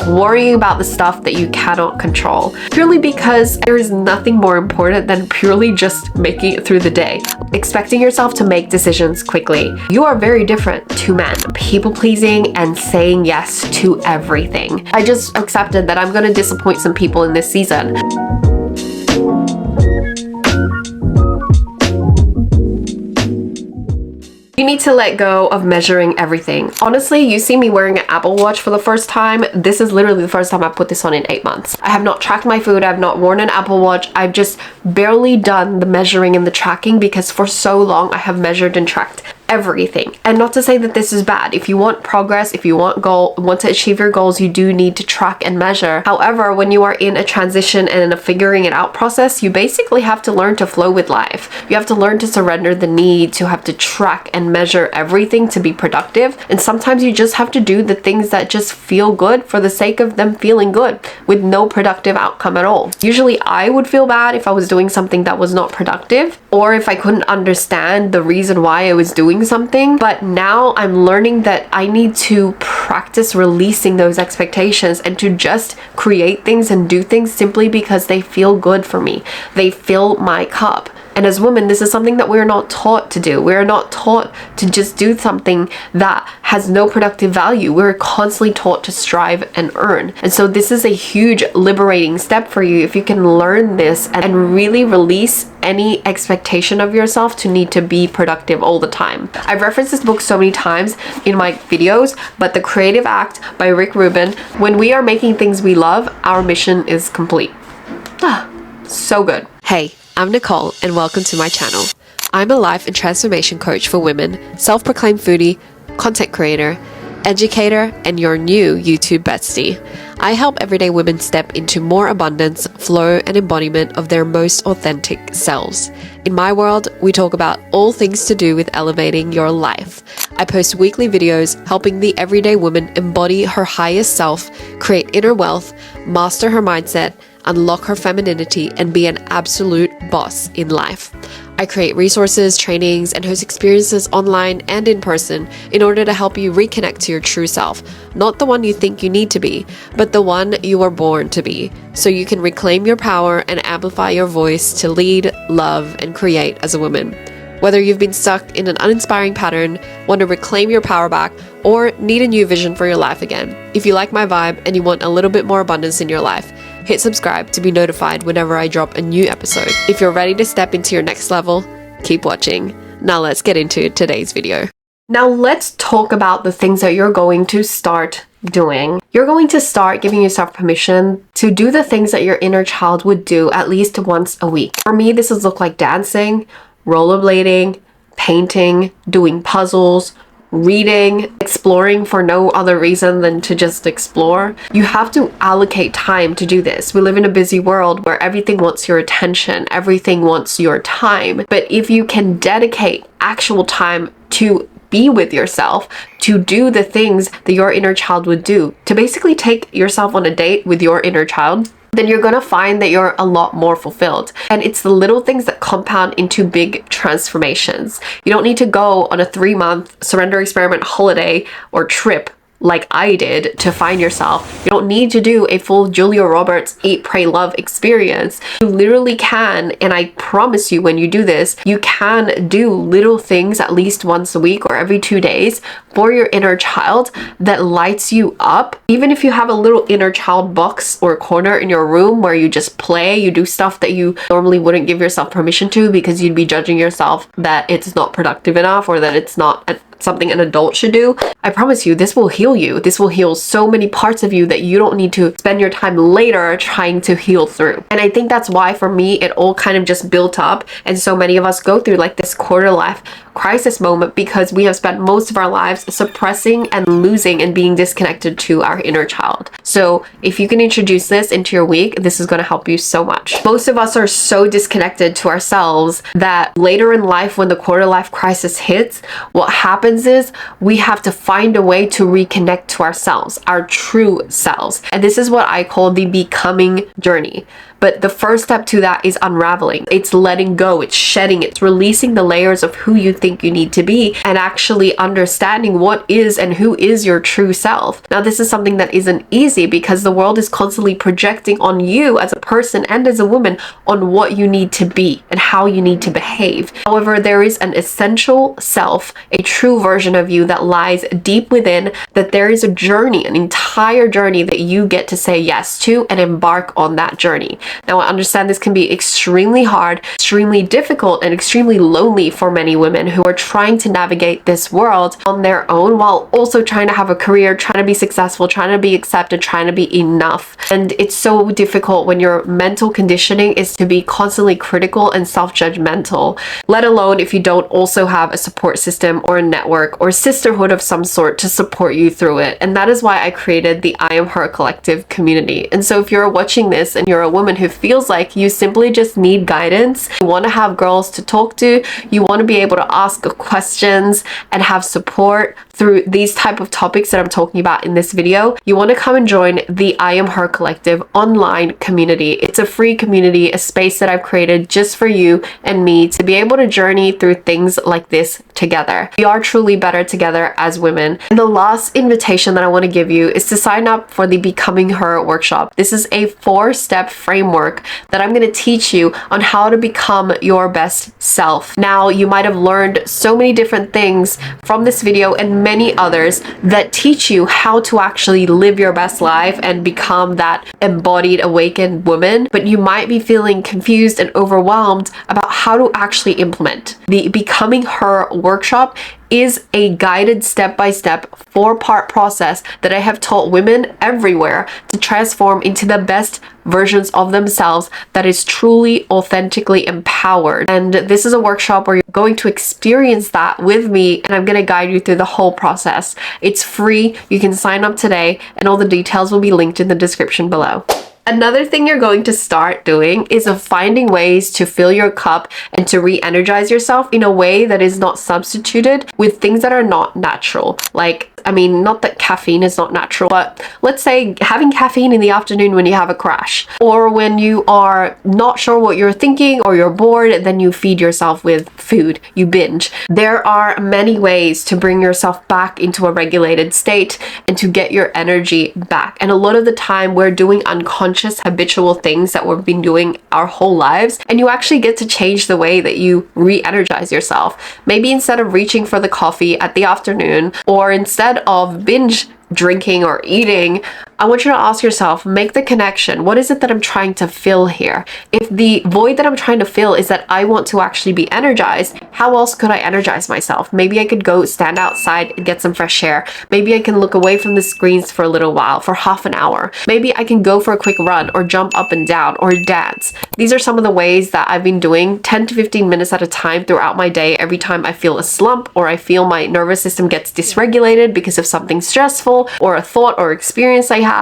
worrying about the stuff that you cannot control, purely because there is nothing more important than purely just making it through the day, expecting yourself to make decisions quickly. You are very different to men, people pleasing and saying yes to everything. I just accepted that I'm gonna disappoint some people in this season. You need to let go of measuring everything. Honestly, you see me wearing an Apple Watch for the first time. This is literally the first time I put this on in 8 months. I have not tracked my food. I've not worn an Apple Watch. I've just barely done the measuring and the tracking because for so long I have measured and tracked everything. And not to say that this is bad. If you want progress, if you want to achieve your goals, you do need to track and measure. However, when you are in a transition and in a figuring it out process, you basically have to learn to flow with life. You have to learn to surrender the need to have to track and measure everything to be productive. And sometimes you just have to do the things that just feel good for the sake of them feeling good with no productive outcome at all. Usually I would feel bad if I was doing something that was not productive, or if I couldn't understand the reason why I was doing something. But now I'm learning that I need to practice releasing those expectations and to just create things and do things simply because they feel good for me. They fill my cup. And as women, this is something that we're not taught to do. We're not taught to just do something that has no productive value. We're constantly taught to strive and earn. And so this is a huge liberating step for you if you can learn this and really release any expectation of yourself to need to be productive all the time. I've referenced this book so many times in my videos, but The Creative Act by Rick Rubin. When we are making things we love, our mission is complete. So good. Hey, I'm Nicole and welcome to my channel. I'm a life and transformation coach for women, self-proclaimed foodie, content creator, educator, and your new YouTube bestie. I help everyday women step into more abundance, flow, and embodiment of their most authentic selves. In my world, we talk about all things to do with elevating your life. I post weekly videos helping the everyday woman embody her highest self, create inner wealth, master her mindset, unlock her femininity, and be an absolute boss in life. I create resources, trainings, and host experiences online and in person in order to help you reconnect to your true self. Not the one you think you need to be, but the one you were born to be, so you can reclaim your power and amplify your voice to lead, love, and create as a woman. Whether you've been stuck in an uninspiring pattern, want to reclaim your power back, or need a new vision for your life again, if you like my vibe and you want a little bit more abundance in your life, hit subscribe to be notified whenever I drop a new episode. If you're ready to step into your next level, keep watching. Now let's get into today's video. Now let's talk about the things that you're going to start doing. You're going to start giving yourself permission to do the things that your inner child would do at least once a week. For me, this has looked like dancing, rollerblading, painting, doing puzzles, reading, exploring for no other reason than to just explore. You have to allocate time to do this. We live in a busy world where everything wants your attention, everything wants your time. But if you can dedicate actual time to be with yourself, to do the things that your inner child would do, to basically take yourself on a date with your inner child, then you're gonna find that you're a lot more fulfilled. And it's the little things that compound into big transformations. You don't need to go on a 3-month surrender experiment holiday or trip like I did to find yourself. You don't need to do a full Julia Roberts Eat, Pray, Love experience. You literally can, and I promise you when you do this, you can do little things at least once a week or every 2 days for your inner child that lights you up. Even if you have a little inner child box or corner in your room where you just play, you do stuff that you normally wouldn't give yourself permission to because you'd be judging yourself that it's not productive enough or that it's not something an adult should do. I promise you, this will heal you. This will heal so many parts of you that you don't need to spend your time later trying to heal through. And I think that's why for me, it all kind of just built up. And so many of us go through like this quarter life crisis moment because we have spent most of our lives suppressing and losing and being disconnected to our inner child. So if you can introduce this into your week, this is going to help you so much. Most of us are so disconnected to ourselves that later in life, when the quarter life crisis hits, what happens is we have to find a way to reconnect to ourselves, our true selves. And this is what I call the becoming journey. But the first step to that is unraveling. It's letting go, it's shedding, it's releasing the layers of who you think you need to be, and actually understanding what is and who is your true self. Now, this is something that isn't easy because the world is constantly projecting on you as a person and as a woman on what you need to be and how you need to behave. However, there is an essential self, a true version of you that lies deep within, that there is a journey, an entire journey that you get to say yes to and embark on that journey. Now, I understand this can be extremely hard, extremely difficult, and extremely lonely for many women who are trying to navigate this world on their own while also trying to have a career, trying to be successful, trying to be accepted, trying to be enough. And it's so difficult when your mental conditioning is to be constantly critical and self-judgmental, let alone if you don't also have a support system or a network or sisterhood of some sort to support you through it. And that is why I created the I Am Her collective community. And so if you're watching this and you're a woman who feels like you simply just need guidance, you want to have girls to talk to, you want to be able to ask questions and have support through these type of topics that I'm talking about in this video, you want to come and join the I Am Her collective online community. It's a free community, a space that I've created just for you and me to be able to journey through things like this together. We are truly better together as women. And the last invitation that I want to give you is to sign up for the Becoming Her workshop. This is a 4-step framework that I'm going to teach you on how to become your best self. Now, you might have learned so many different things from this video and many others that teach you how to actually live your best life and become that embodied, awakened woman, but you might be feeling confused and overwhelmed about how to actually implement. The Becoming Her workshop is a guided step-by-step 4-part process that I have taught women everywhere to transform into the best versions of themselves that is truly authentically empowered. And this is a workshop where you're going to experience that with me, and I'm going to guide you through the whole process. It's free. You can sign up today, and all the details will be linked in the description below. Another thing you're going to start doing is finding ways to fill your cup and to re-energize yourself in a way that is not substituted with things that are not natural. Like, I mean, not that caffeine is not natural, but let's say having caffeine in the afternoon when you have a crash, or when you are not sure what you're thinking or you're bored, then you feed yourself with food, you binge. There are many ways to bring yourself back into a regulated state and to get your energy back. And a lot of the time we're doing unconscious habitual things that we've been doing our whole lives, and you actually get to change the way that you re-energize yourself. Maybe instead of reaching for the coffee at the afternoon, or instead of binge drinking or eating, I want you to ask yourself, make the connection. What is it that I'm trying to fill here? If the void that I'm trying to fill is that I want to actually be energized, how else could I energize myself? Maybe I could go stand outside and get some fresh air. Maybe I can look away from the screens for a little while, for half an hour. Maybe I can go for a quick run or jump up and down or dance. These are some of the ways that I've been doing 10 to 15 minutes at a time throughout my day every time I feel a slump or I feel my nervous system gets dysregulated because of something stressful or a thought or experience I had.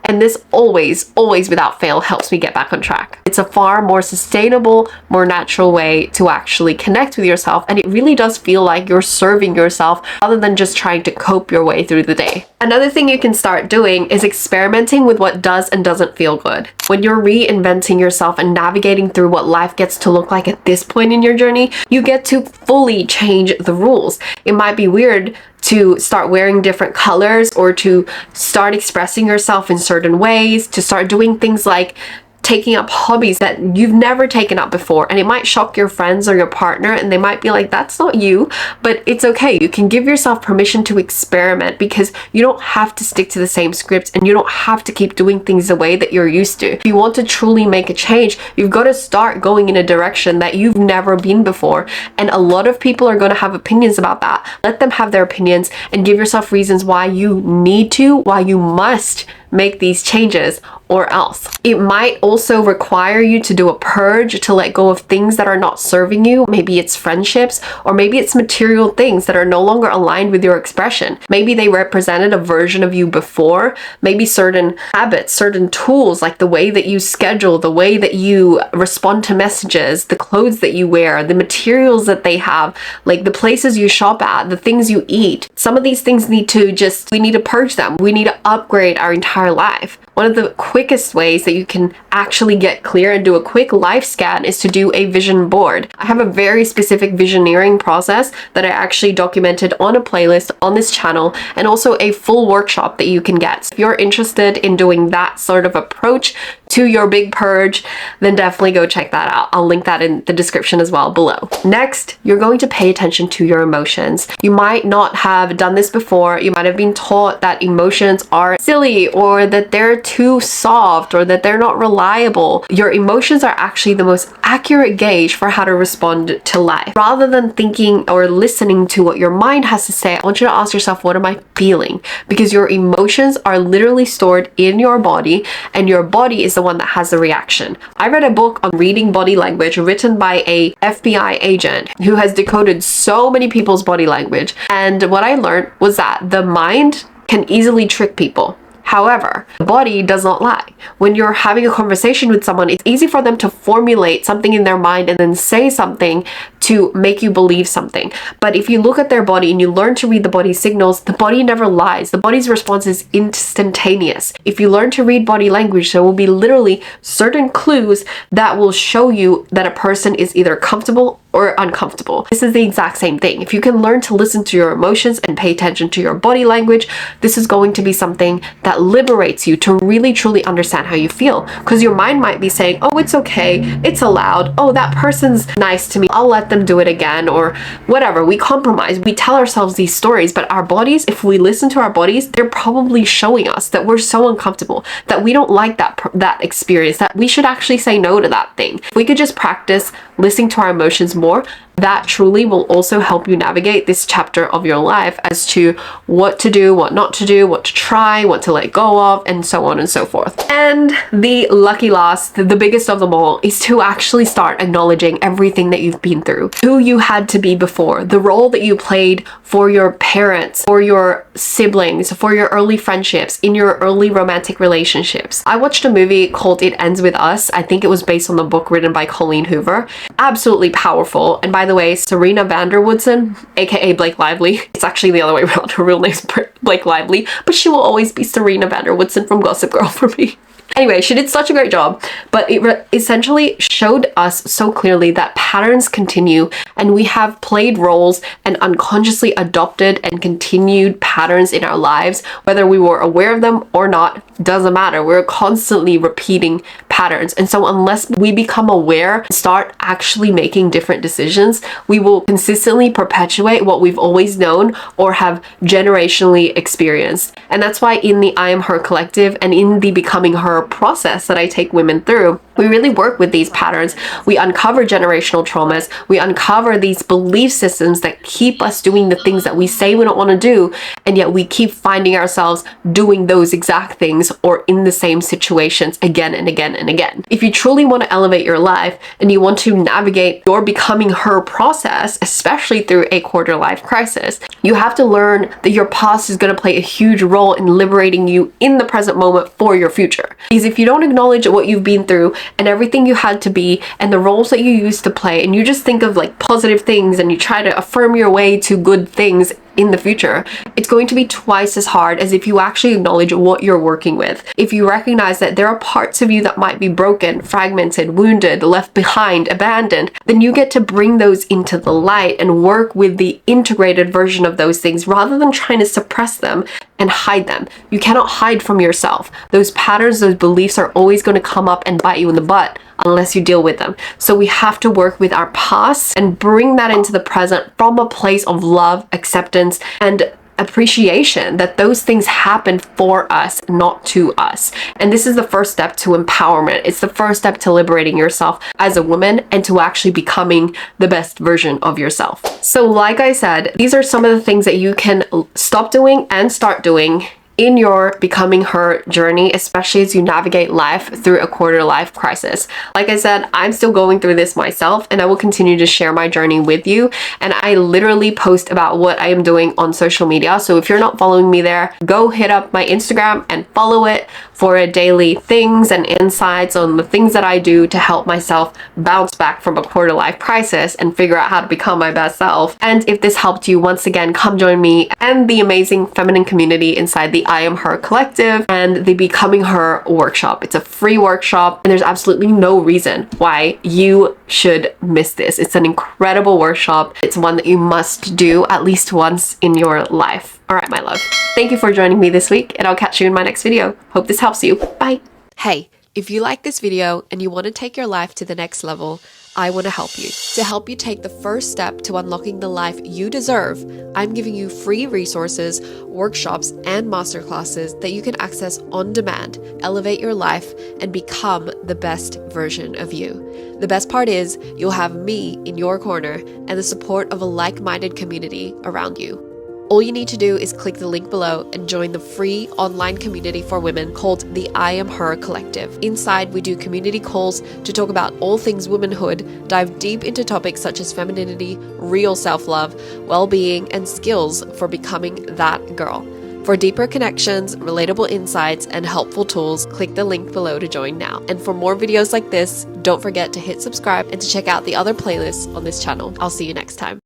And this always without fail helps me get back on track. It's a far more sustainable, more natural way to actually connect with yourself, and it really does feel like you're serving yourself rather than just trying to cope your way through the day. Another thing you can start doing is experimenting with what does and doesn't feel good. When you're reinventing yourself and navigating through what life gets to look like at this point in your journey, you get to fully change the rules. It might be weird to start wearing different colors or to start expressing yourself in certain ways, to start doing things like taking up hobbies that you've never taken up before, and it might shock your friends or your partner and they might be like, that's not you, but it's okay. You can give yourself permission to experiment because you don't have to stick to the same script and you don't have to keep doing things the way that you're used to. If you want to truly make a change, you've got to start going in a direction that you've never been before, and a lot of people are going to have opinions about that. Let them have their opinions and give yourself reasons why you need to, why you must make these changes, or else. It might also require you to do a purge, to let go of things that are not serving you. Maybe it's friendships, or maybe it's material things that are no longer aligned with your expression. Maybe they represented a version of you before. Maybe certain habits, certain tools, like the way that you schedule, the way that you respond to messages, the clothes that you wear, the materials that they have, like the places you shop at, the things you eat. Some of these things we need to purge them. We need to upgrade our entire entire life. One of the quickest ways that you can actually get clear and do a quick life scan is to do a vision board. I have a very specific visioneering process that I actually documented on a playlist on this channel, and also a full workshop that you can get. So if you're interested in doing that sort of approach to your big purge, then definitely go check that out. I'll link that in the description as well below. Next, you're going to pay attention to your emotions. You might not have done this before. You might have been taught that emotions are silly, or that they're too soft, or that they're not reliable. Your emotions are actually the most accurate gauge for how to respond to life. Rather than thinking or listening to what your mind has to say, I want you to ask yourself, what am I feeling? Because your emotions are literally stored in your body, and your body is the one that has the reaction. I read a book on reading body language written by a FBI agent who has decoded so many people's body language, and what I learned was that the mind can easily trick people. However, the body does not lie. When you're having a conversation with someone, it's easy for them to formulate something in their mind and then say something to make you believe something. But if you look at their body and you learn to read the body signals, the body never lies. The body's response is instantaneous. If you learn to read body language, there will be literally certain clues that will show you that a person is either comfortable or uncomfortable. This is the exact same thing. If you can learn to listen to your emotions and pay attention to your body language, this is going to be something that liberates you to really truly understand how you feel. Because your mind might be saying, oh, it's okay, it's allowed, oh, that person's nice to me, I'll let them do it again, or whatever. We compromise, we tell ourselves these stories, but our bodies, if we listen to our bodies, they're probably showing us that we're so uncomfortable, that we don't like that experience, that we should actually say no to that thing. If we could just practice listening to our emotions more, that truly will also help you navigate this chapter of your life as to what to do, what not to do, what to try, what to let go of, and so on and so forth. And the lucky last, the biggest of them all, is to actually start acknowledging everything that you've been through, who you had to be before, the role that you played for your parents, for your siblings, for your early friendships, in your early romantic relationships. I watched a movie called It Ends With Us. I think it was based on the book written by Colleen Hoover. Absolutely powerful. And by the way, Serena van der Woodsen, aka Blake Lively, it's actually the other way around, her real name's Blake Lively, but she will always be Serena van der Woodsen from Gossip Girl for me. Anyway, she did such a great job, but it essentially showed us so clearly that patterns continue, and we have played roles and unconsciously adopted and continued patterns in our lives, whether we were aware of them or not, doesn't matter. We're constantly repeating patterns. And so unless we become aware and start actually making different decisions, we will consistently perpetuate what we've always known or have generationally experienced. And that's why in the I Am Her collective and in the Becoming Her process that I take women through, we really work with these patterns. We uncover generational traumas. We uncover these belief systems that keep us doing the things that we say we don't want to do, and yet we keep finding ourselves doing those exact things or in the same situations again and again and again. If you truly want to elevate your life and you want to navigate your Becoming Her process, especially through a quarter life crisis, you have to learn that your past is going to play a huge role in liberating you in the present moment for your future. Because if you don't acknowledge what you've been through and everything you had to be and the roles that you used to play, and you just think of like positive things and you try to affirm your way to good things in the future, it's going to be twice as hard as if you actually acknowledge what you're working with. If you recognize that there are parts of you that might be broken, fragmented, wounded, left behind, abandoned, then you get to bring those into the light and work with the integrated version of those things rather than trying to suppress them and hide them. You cannot hide from yourself. Those patterns, those beliefs are always going to come up and bite you in the butt unless you deal with them. So we have to work with our past and bring that into the present from a place of love, acceptance, and appreciation that those things happen for us, not to us. And this is the first step to empowerment. It's the first step to liberating yourself as a woman and to actually becoming the best version of yourself. So like I said, these are some of the things that you can stop doing and start doing in your Becoming Her journey, especially as you navigate life through a quarter life crisis. Like I said, I'm still going through this myself, and I will continue to share my journey with you. And I literally post about what I am doing on social media. So if you're not following me there, go hit up my Instagram and follow it for a daily things and insights on the things that I do to help myself bounce back from a quarter life crisis and figure out how to become my best self. And if this helped you, once again, come join me and the amazing feminine community inside the I Am Her Collective and the Becoming Her workshop. It's a free workshop and there's absolutely no reason why you should miss this. It's an incredible workshop. It's one that you must do at least once in your life. All right, my love. Thank you for joining me this week and I'll catch you in my next video. Hope this helps you. Bye. Hey, if you like this video and you want to take your life to the next level, I want to help you. To help you take the first step to unlocking the life you deserve, I'm giving you free resources, workshops, and masterclasses that you can access on demand, elevate your life, and become the best version of you. The best part is you'll have me in your corner and the support of a like-minded community around you. All you need to do is click the link below and join the free online community for women called the I Am Her Collective. Inside, we do community calls to talk about all things womanhood, dive deep into topics such as femininity, real self-love, well-being, and skills for becoming that girl. For deeper connections, relatable insights, and helpful tools, click the link below to join now. And for more videos like this, don't forget to hit subscribe and to check out the other playlists on this channel. I'll see you next time.